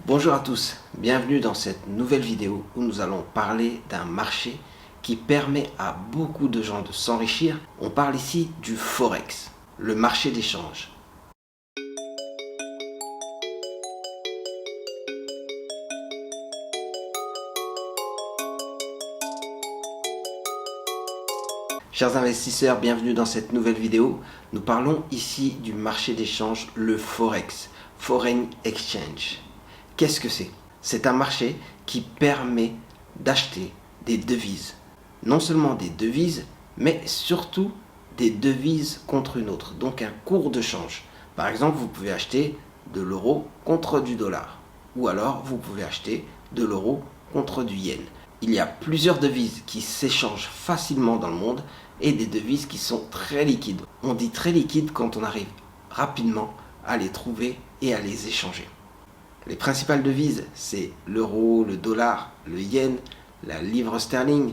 Bonjour à tous, bienvenue dans cette nouvelle vidéo où nous allons parler d'un marché qui permet à beaucoup de gens de s'enrichir. On parle ici du Forex, le marché d'échange. Chers investisseurs, bienvenue dans cette nouvelle vidéo. Nous parlons ici du marché d'échange, le Forex, Foreign Exchange. Qu'est-ce que c'est? C'est un marché qui permet d'acheter des devises. Non seulement des devises, mais surtout des devises contre une autre. Donc un cours de change. Par exemple, vous pouvez acheter de l'euro contre du dollar. Ou alors, vous pouvez acheter de l'euro contre du yen. Il y a plusieurs devises qui s'échangent facilement dans le monde et des devises qui sont très liquides. On dit très liquides quand on arrive rapidement à les trouver et à les échanger. Les principales devises, c'est l'euro, le dollar, le yen, la livre sterling.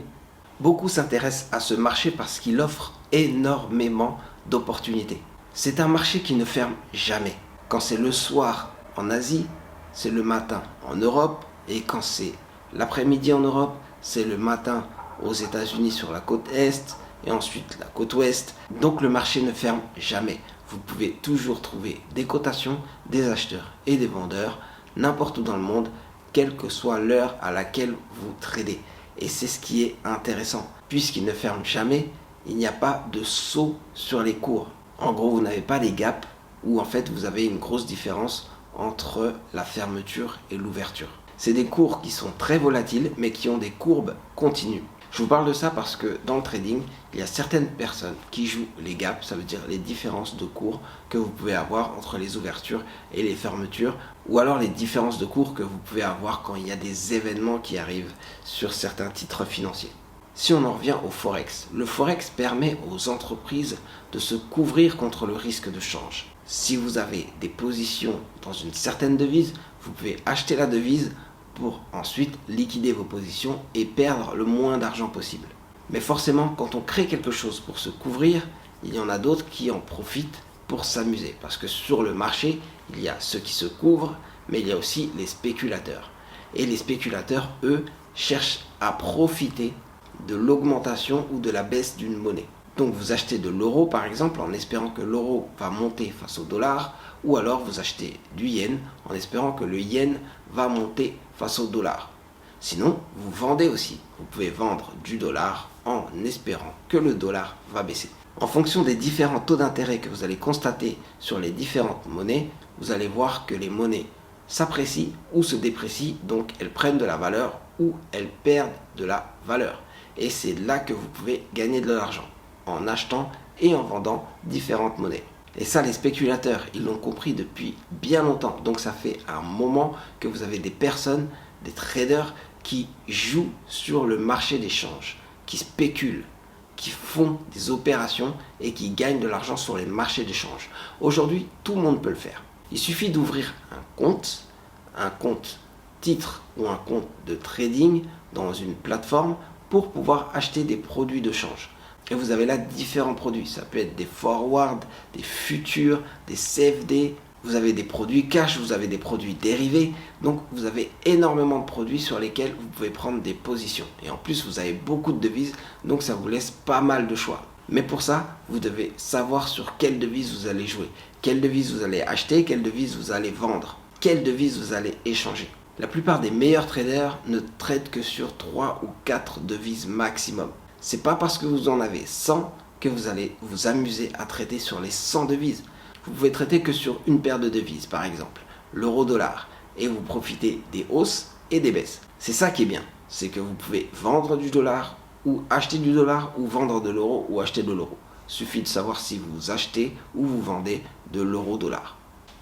Beaucoup s'intéressent à ce marché parce qu'il offre énormément d'opportunités. C'est un marché qui ne ferme jamais. Quand c'est le soir en Asie, c'est le matin en Europe. Et quand c'est l'après-midi en Europe, c'est le matin aux États-Unis sur la côte Est et ensuite la côte Ouest. Donc le marché ne ferme jamais. Vous pouvez toujours trouver des cotations, des acheteurs et des vendeurs n'importe où dans le monde, quelle que soit l'heure à laquelle vous tradez. Et c'est ce qui est intéressant. Puisqu'il ne ferme jamais, il n'y a pas de saut sur les cours. En gros, vous n'avez pas les gaps où en fait vous avez une grosse différence entre la fermeture et l'ouverture. C'est des cours qui sont très volatiles mais qui ont des courbes continues. Je vous parle de ça parce que dans le trading, il y a certaines personnes qui jouent les gaps, ça veut dire les différences de cours que vous pouvez avoir entre les ouvertures et les fermetures, ou alors les différences de cours que vous pouvez avoir quand il y a des événements qui arrivent sur certains titres financiers. Si on en revient au Forex, le Forex permet aux entreprises de se couvrir contre le risque de change. Si vous avez des positions dans une certaine devise, vous pouvez acheter la devise pour ensuite liquider vos positions et perdre le moins d'argent possible. Mais forcément, quand on crée quelque chose pour se couvrir, il y en a d'autres qui en profitent pour s'amuser. Parce que sur le marché, il y a ceux qui se couvrent, mais il y a aussi les spéculateurs. Et les spéculateurs, eux, cherchent à profiter de l'augmentation ou de la baisse d'une monnaie. Donc vous achetez de l'euro par exemple en espérant que l'euro va monter face au dollar, ou alors vous achetez du yen en espérant que le yen va monter face au dollar. Sinon, vous vendez aussi. Vous pouvez vendre du dollar en espérant que le dollar va baisser. En fonction des différents taux d'intérêt que vous allez constater sur les différentes monnaies, vous allez voir que les monnaies s'apprécient ou se déprécient, donc elles prennent de la valeur ou elles perdent de la valeur. Et c'est là que vous pouvez gagner de l'argent, en achetant et en vendant différentes monnaies. Et ça, les spéculateurs, ils l'ont compris depuis bien longtemps. Donc ça fait un moment que vous avez des personnes, des traders qui jouent sur le marché d'échange, qui spéculent, qui font des opérations et qui gagnent de l'argent sur les marchés d'échange. Aujourd'hui, tout le monde peut le faire. Il suffit d'ouvrir un compte titre ou un compte de trading dans une plateforme pour pouvoir acheter des produits de change. Et vous avez là différents produits. Ça peut être des forwards, des futurs, des CFD. Vous avez des produits cash, vous avez des produits dérivés. Donc vous avez énormément de produits sur lesquels vous pouvez prendre des positions. Et en plus, vous avez beaucoup de devises, donc ça vous laisse pas mal de choix. Mais pour ça, vous devez savoir sur quelle devise vous allez jouer. Quelle devise vous allez acheter, quelle devise vous allez vendre. Quelle devise vous allez échanger. La plupart des meilleurs traders ne tradent que sur 3 ou 4 devises maximum. C'est pas parce que vous en avez 100 que vous allez vous amuser à traiter sur les 100 devises. Vous pouvez traiter que sur une paire de devises, par exemple l'euro-dollar, et vous profitez des hausses et des baisses. C'est ça qui est bien, c'est que vous pouvez vendre du dollar ou acheter du dollar ou vendre de l'euro ou acheter de l'euro. Il suffit de savoir si vous achetez ou vous vendez de l'euro-dollar.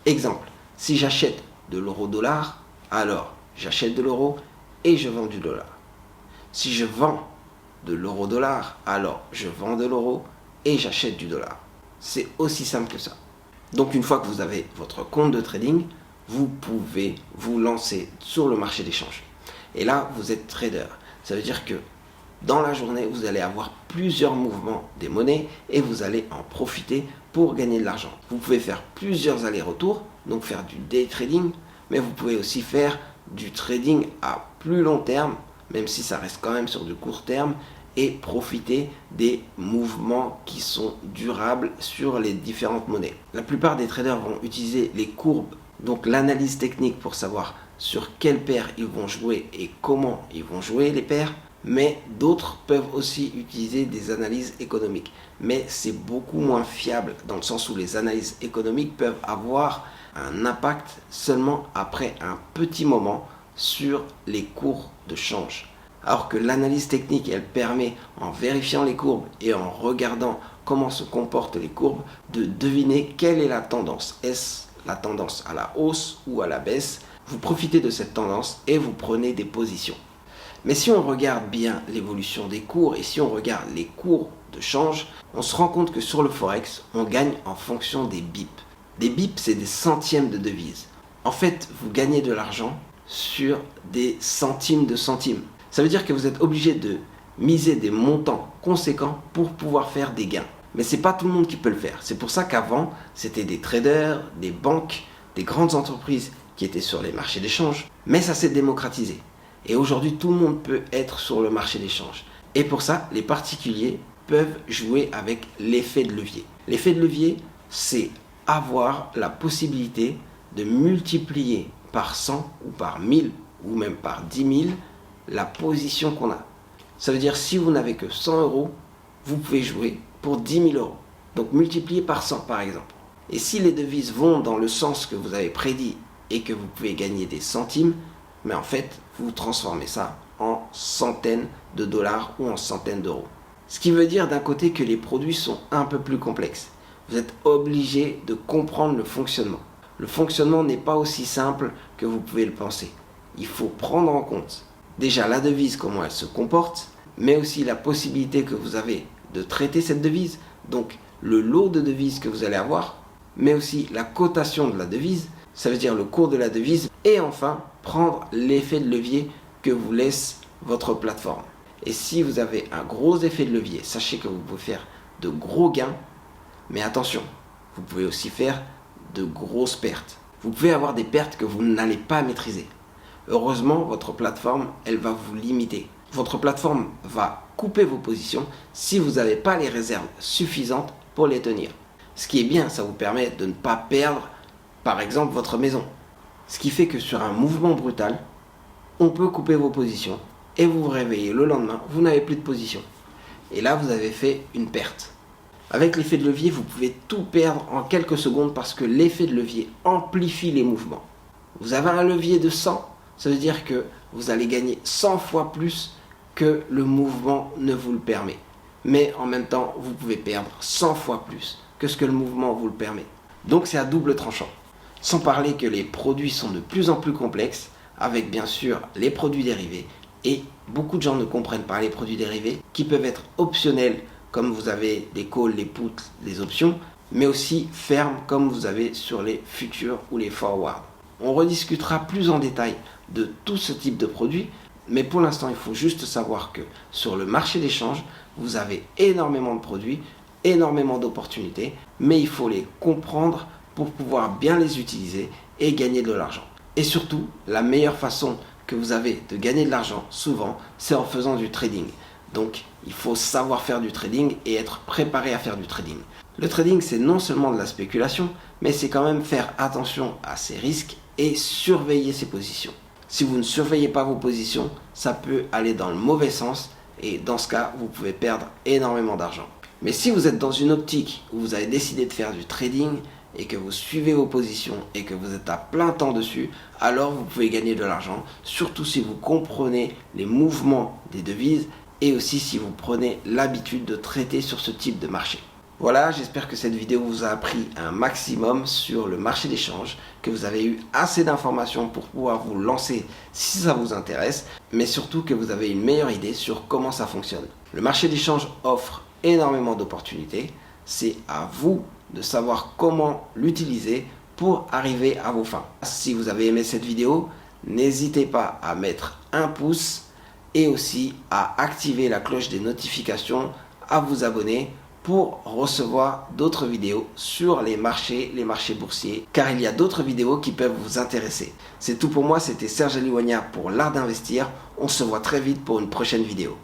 Exemple, si j'achète de l'euro-dollar, alors j'achète de l'euro et je vends du dollar. Si je vends de l'euro-dollar, alors je vends de l'euro et j'achète du dollar. C'est aussi simple que ça. Donc une fois que vous avez votre compte de trading, vous pouvez vous lancer sur le marché d'échange. Et là, vous êtes trader. Ça veut dire que dans la journée, vous allez avoir plusieurs mouvements des monnaies et vous allez en profiter pour gagner de l'argent. Vous pouvez faire plusieurs allers-retours, donc faire du day trading, mais vous pouvez aussi faire du trading à plus long terme, même si ça reste quand même sur du court terme, et profiter des mouvements qui sont durables sur les différentes monnaies. La plupart des traders vont utiliser les courbes, donc l'analyse technique pour savoir sur quelle paire ils vont jouer et comment ils vont jouer les paires, mais d'autres peuvent aussi utiliser des analyses économiques. Mais c'est beaucoup moins fiable dans le sens où les analyses économiques peuvent avoir un impact seulement après un petit moment sur les cours de change. Alors que l'analyse technique, elle permet, en vérifiant les courbes et en regardant comment se comportent les courbes, de deviner quelle est la tendance. Est-ce la tendance à la hausse ou à la baisse? Vous profitez de cette tendance et vous prenez des positions. Mais si on regarde bien l'évolution des cours et si on regarde les cours de change, on se rend compte que sur le Forex, on gagne en fonction des bips. Des bips, c'est des centièmes de devises. En fait, vous gagnez de l'argent sur des centimes de centimes. Ça veut dire que vous êtes obligé de miser des montants conséquents pour pouvoir faire des gains. Mais ce n'est pas tout le monde qui peut le faire. C'est pour ça qu'avant, c'était des traders, des banques, des grandes entreprises qui étaient sur les marchés d'échange. Mais ça s'est démocratisé. Et aujourd'hui, tout le monde peut être sur le marché d'échange. Et pour ça, les particuliers peuvent jouer avec l'effet de levier. L'effet de levier, c'est avoir la possibilité de multiplier par 100 ou par 1000 ou même par 10 000 la position qu'on a. Ça veut dire si vous n'avez que 100 euros, vous pouvez jouer pour 10 000 euros. Donc multiplié par 100 par exemple. Et si les devises vont dans le sens que vous avez prédit et que vous pouvez gagner des centimes, mais en fait, vous transformez ça en centaines de dollars ou en centaines d'euros. Ce qui veut dire d'un côté que les produits sont un peu plus complexes. Vous êtes obligé de comprendre le fonctionnement. Le fonctionnement n'est pas aussi simple que vous pouvez le penser. Il faut prendre en compte déjà la devise, comment elle se comporte, mais aussi la possibilité que vous avez de traiter cette devise, donc le lot de devises que vous allez avoir, mais aussi la cotation de la devise, ça veut dire le cours de la devise, et enfin prendre l'effet de levier que vous laisse votre plateforme. Et si vous avez un gros effet de levier, sachez que vous pouvez faire de gros gains, mais attention, vous pouvez aussi faire de grosses pertes. Vous pouvez avoir des pertes que vous n'allez pas maîtriser. Heureusement, votre plateforme, elle va vous limiter. Votre plateforme va couper vos positions si vous n'avez pas les réserves suffisantes pour les tenir. Ce qui est bien, ça vous permet de ne pas perdre, par exemple, votre maison. Ce qui fait que sur un mouvement brutal, on peut couper vos positions et vous vous réveillez le lendemain, vous n'avez plus de position. Et là, vous avez fait une perte. Avec l'effet de levier, vous pouvez tout perdre en quelques secondes parce que l'effet de levier amplifie les mouvements. Vous avez un levier de 100, ça veut dire que vous allez gagner 100 fois plus que le mouvement ne vous le permet. Mais en même temps, vous pouvez perdre 100 fois plus que ce que le mouvement vous le permet. Donc c'est à double tranchant. Sans parler que les produits sont de plus en plus complexes, avec bien sûr les produits dérivés. Et beaucoup de gens ne comprennent pas les produits dérivés, qui peuvent être optionnels, comme vous avez les calls, les puts, les options, mais aussi fermes, comme vous avez sur les futurs ou les forwards. On rediscutera plus en détail de tout ce type de produits, mais pour l'instant, il faut juste savoir que sur le marché d'échange, vous avez énormément de produits, énormément d'opportunités, mais il faut les comprendre pour pouvoir bien les utiliser et gagner de l'argent. Et surtout, la meilleure façon que vous avez de gagner de l'argent, souvent, c'est en faisant du trading. Donc, il faut savoir faire du trading et être préparé à faire du trading. Le trading, c'est non seulement de la spéculation, mais c'est quand même faire attention à ses risques et surveiller ses positions. Si vous ne surveillez pas vos positions, ça peut aller dans le mauvais sens et dans ce cas, vous pouvez perdre énormément d'argent. Mais si vous êtes dans une optique où vous avez décidé de faire du trading et que vous suivez vos positions et que vous êtes à plein temps dessus, alors vous pouvez gagner de l'argent, surtout si vous comprenez les mouvements des devises et aussi si vous prenez l'habitude de traiter sur ce type de marché. Voilà, j'espère que cette vidéo vous a appris un maximum sur le marché d'échange, que vous avez eu assez d'informations pour pouvoir vous lancer si ça vous intéresse, mais surtout que vous avez une meilleure idée sur comment ça fonctionne. Le marché d'échange offre énormément d'opportunités, c'est à vous de savoir comment l'utiliser pour arriver à vos fins. Si vous avez aimé cette vidéo, n'hésitez pas à mettre un pouce et aussi à activer la cloche des notifications, à vous abonner pour recevoir d'autres vidéos sur les marchés boursiers, car il y a d'autres vidéos qui peuvent vous intéresser. C'est tout pour moi, c'était Serge Aligouagna pour l'art d'investir. On se voit très vite pour une prochaine vidéo.